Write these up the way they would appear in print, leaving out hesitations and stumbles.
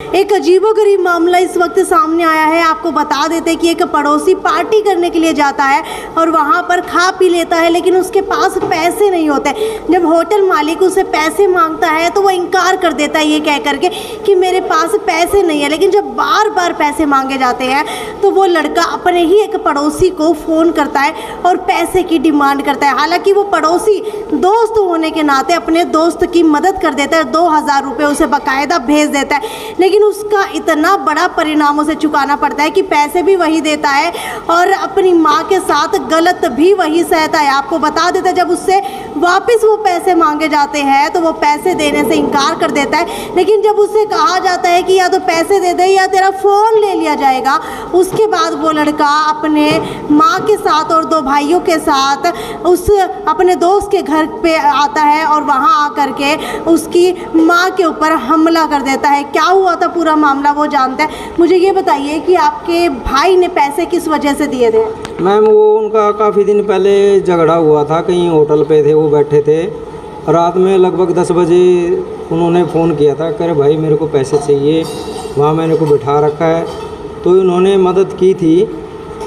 एक अजीबोगरीब मामला इस वक्त सामने आया है। आपको बता देते हैं कि एक पड़ोसी पार्टी करने के लिए जाता है और वहां पर खा पी लेता है, लेकिन उसके पास पैसे नहीं होते। जब होटल मालिक उसे पैसे मांगता है तो वो इनकार कर देता है ये कह करके कि मेरे पास पैसे नहीं है। लेकिन जब बार बार पैसे मांगे जाते हैं तो वो लड़का अपने ही एक पड़ोसी को फ़ोन करता है और पैसे की डिमांड करता है। हालांकि वो पड़ोसी दोस्त होने के नाते अपने दोस्त की मदद कर देता है, 2000 रुपये उसे बाकायदा भेज देता है। लेकिन उसका इतना बड़ा परिणाम उसे चुकाना पड़ता है कि पैसे भी वही देता है और अपनी माँ के साथ गलत भी वही सहता है। आपको बता देता है जब उससे वापस वो पैसे मांगे जाते हैं तो वो पैसे देने से इनकार कर देता है। लेकिन जब उससे कहा जाता है कि या तो पैसे दे दे या तेरा फ़ोन ले लिया जाएगा, उसके बाद वो लड़का अपने माँ के साथ और 2 भाइयों के साथ उस अपने दोस्त के घर पे आता है और वहाँ आकर के उसकी माँ के ऊपर हमला कर देता है। क्या हुआ था पूरा मामला वो जानता है। मुझे ये बताइए कि आपके भाई ने पैसे किस वजह से दिए थे? मैम वो उनका काफ़ी दिन पहले झगड़ा हुआ था, कहीं होटल पे थे, वो बैठे थे। रात में लगभग 10 बजे उन्होंने फ़ोन किया था, कह रहे भाई मेरे को पैसे चाहिए, वहाँ मैंने को बिठा रखा है। तो उन्होंने मदद की थी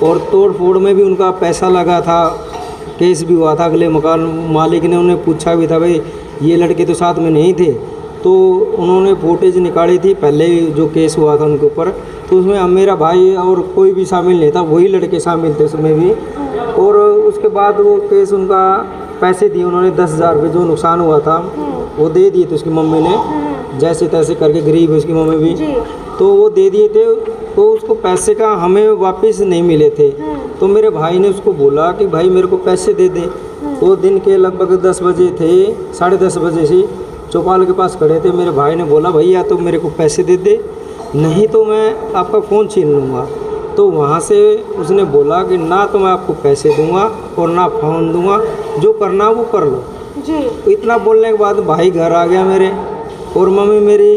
और तोड़ फोड़ में भी उनका पैसा लगा था, केस भी हुआ था। अगले मकान मालिक ने उन्हें पूछा भी था भाई ये लड़के तो साथ में नहीं थे, तो उन्होंने फुटेज निकाली थी पहले जो केस हुआ था उनके ऊपर। तो उसमें मेरा भाई और कोई भी शामिल नहीं था, वही लड़के शामिल थे उसमें भी। और उसके बाद वो केस उनका पैसे दिए उन्होंने, 10,000 रुपये जो नुकसान हुआ था वो दे दिए थे उसकी मम्मी ने, जैसे तैसे करके, गरीब है उसकी मम्मी भी, तो वो दे दिए थे। तो उसको पैसे का हमें वापस नहीं मिले थे। तो मेरे भाई ने उसको बोला कि भाई मेरे को पैसे दे दे। वो दिन के लगभग 10 बजे थे, 10:30 बजे से चौपाल के पास खड़े थे। मेरे भाई ने बोला भैया तो मेरे को पैसे दे दे, नहीं तो मैं आपका फ़ोन छीन लूँगा। तो वहाँ से उसने बोला कि ना तो मैं आपको पैसे दूंगा और ना फ़ोन दूंगा, जो करना वो कर लो जी। इतना बोलने के बाद भाई घर आ गया मेरे, और मम्मी मेरी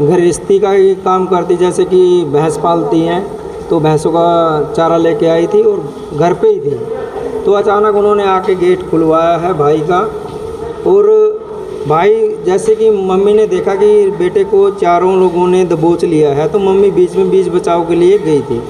गृहस्थी का ये काम करती, जैसे कि भैंस पालती हैं, तो भैंसों का चारा लेके आई थी और घर पे ही थी। तो अचानक उन्होंने आके गेट खुलवाया है भाई का। और भाई जैसे कि मम्मी ने देखा कि बेटे को चारों लोगों ने दबोच लिया है, तो मम्मी बीच में बीच बचाव के लिए गई थी।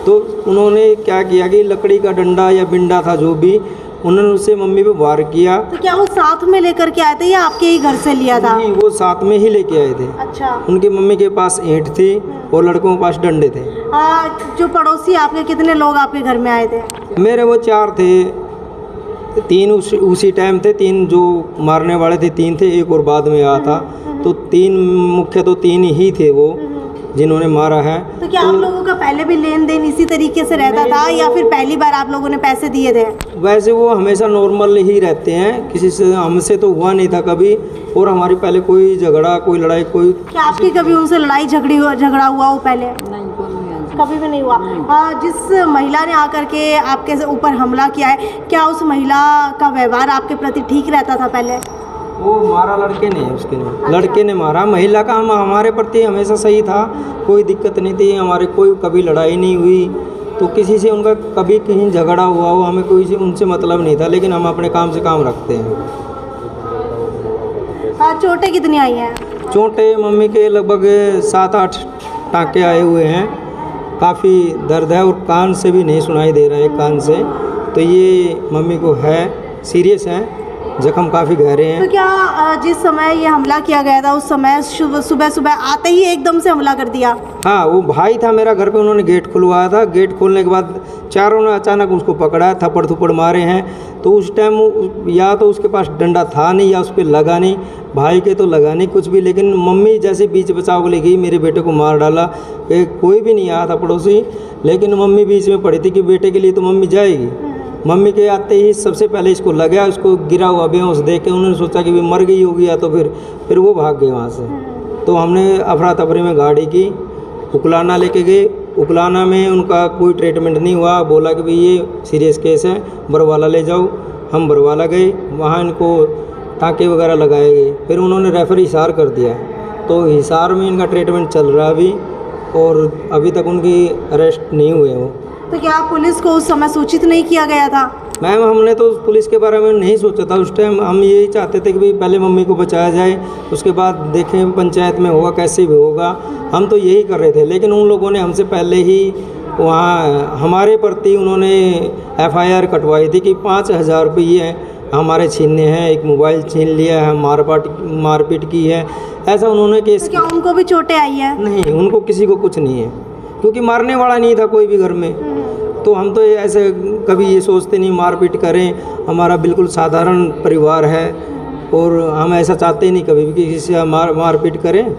तो उन्होंने क्या किया कि लकड़ी का डंडा या बिंडा था जो भी, उन्होंने उससे मम्मी पे वार किया। तो क्या वो साथ में लेकर के आए थे या आपके ही घर से लिया था? नहीं, वो साथ में ही लेके आए थे। अच्छा। उनकी मम्मी के पास ईंट थी और लड़कों के पास डंडे थे। जो पड़ोसी आपके, कितने लोग आपके घर में आए थे? मेरे वो 4 थे, 3 उसी टाइम थे, 3 जो मारने वाले थे 3 थे, एक और बाद में आया था। तो 3 मुख्य, तो 3 ही थे वो जिन्होंने मारा है। तो क्या आप लोगों का पहले भी लेन देन इसी तरीके से रहता था या फिर पहली बार आप लोगों ने पैसे दिए थे? वैसे वो हमेशा नॉर्मल ही रहते हैं, किसी से हमसे तो हुआ नहीं था कभी। और हमारी पहले कोई झगड़ा, कोई लड़ाई, कोई, क्या आपकी कभी उनसे लड़ाई झगड़ा हुआ वो पहले? नहीं, कभी भी नहीं हुआ। जिस महिला ने आकर के आपके ऊपर हमला किया है, क्या उस महिला का व्यवहार आपके प्रति ठीक रहता था पहले? वो मारा लड़के ने, उसके ने। अच्छा। लड़के ने मारा। महिला का हमारे प्रति हमेशा सही था, कोई दिक्कत नहीं थी हमारे, कोई कभी लड़ाई नहीं हुई। तो किसी से उनका कभी कहीं झगड़ा हुआ हो, हमें कोई उनसे मतलब नहीं था, लेकिन हम अपने काम से काम रखते हैं। चोटें कितनी आई हैं? चोटें मम्मी के लगभग 7-8 टाँके आए हुए हैं, काफ़ी दर्द है और कान से भी नहीं सुनाई दे रहा है, कान से। तो ये मम्मी को है, सीरियस है, जख्म काफ़ी गहरे हैं। तो क्या जिस समय ये हमला किया गया था उस समय सुबह सुबह आते ही एकदम से हमला कर दिया? हाँ, वो भाई था मेरा घर पे, उन्होंने गेट खुलवाया था। गेट खोलने के बाद चारों ने अचानक उसको पकड़ा, थप्पड़ थप्पड़ मारे हैं। तो उस टाइम या तो उसके पास डंडा था नहीं या उस पर लगा नहीं, भाई के तो लगा नहीं कुछ भी। लेकिन मम्मी जैसे बीच बचाव के लिए गई, मेरे बेटे को मार डाला। कोई भी नहीं आया था पड़ोसी, लेकिन मम्मी बीच में पड़ी थी कि बेटे के लिए तो मम्मी जाएगी। मम्मी के आते ही सबसे पहले इसको लगा, उसको गिरा हुआ बेहोश देख के उन्होंने सोचा कि भी मर गई होगी या तो फिर वो भाग गए वहाँ से। तो हमने अफरा तफरी में गाड़ी की, उकलाना लेके गए। उकलाना में उनका कोई ट्रीटमेंट नहीं हुआ, बोला कि भाई ये सीरियस केस है, बरवाला ले जाओ। हम बरवाला गए, वहाँ इनको टाँके वगैरह लगाए गए। फिर उन्होंने रेफर हिसार कर दिया, तो हिसार में इनका ट्रीटमेंट चल रहा अभी, और अभी तक उनकी अरेस्ट नहीं हुए वो। तो क्या पुलिस को उस समय सूचित नहीं किया गया था? मैम हमने तो पुलिस के बारे में नहीं सोचा था उस टाइम। हम यही चाहते थे कि भाई पहले मम्मी को बचाया जाए, उसके बाद देखें पंचायत में होगा कैसे भी होगा। हम तो यही कर रहे थे, लेकिन उन लोगों ने हमसे पहले ही वहाँ हमारे प्रति उन्होंने FIR कटवाई थी कि 5,000 रुपये हमारे छीनने हैं, एक मोबाइल छीन लिया है, मारपीट की है, ऐसा उन्होंने केस तो क्या उनको भी चोटें आई है? नहीं, उनको किसी को कुछ नहीं है, क्योंकि मारने वाला नहीं था कोई भी घर में। तो हम तो ऐसे कभी ये सोचते नहीं मारपीट करें, हमारा बिल्कुल साधारण परिवार है और हम ऐसा चाहते ही नहीं कभी भी कि किसी से मारपीट करें,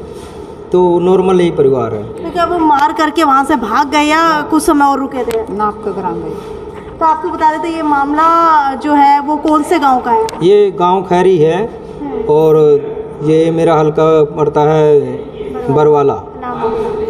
तो नॉर्मल ही परिवार है। तो क्या वो मार करके वहाँ से भाग गए या कुछ समय और रुके थे? नाप का ग्राम गई। तो आपको बता देते ये मामला जो है वो कौन से गांव का है? ये गांव खैरी है और ये मेरा हल्का पड़ता है बरवाला।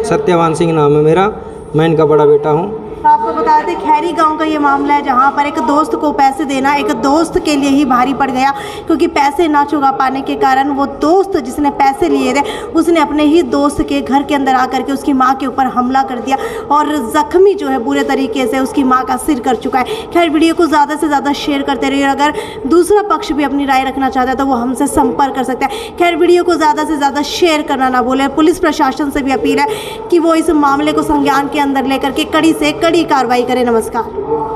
सत्यवान सिंह नाम है मेरा, मैं इनका बड़ा बेटा हूँ। तो आपको बता देते खैरी गांव का ये मामला है, जहां पर एक दोस्त को पैसे देना एक दोस्त के लिए ही भारी पड़ गया, क्योंकि पैसे ना चुका पाने के कारण वो दोस्त जिसने पैसे लिए थे उसने अपने ही दोस्त के घर के अंदर आकर के उसकी मां के ऊपर हमला कर दिया और ज़ख्मी जो है बुरे तरीके से उसकी मां का सिर कर चुका है। खैर वीडियो को ज़्यादा से ज़्यादा शेयर करते रहिए। अगर दूसरा पक्ष भी अपनी राय रखना चाहता है तो वो हमसे संपर्क कर सकता है। खैर वीडियो को ज़्यादा से ज़्यादा शेयर करना ना भूलें। पुलिस प्रशासन से भी अपील है कि वो इस मामले को संज्ञान के अंदर लेकर के कड़ी से कड़ी कार्रवाई करें। नमस्कार।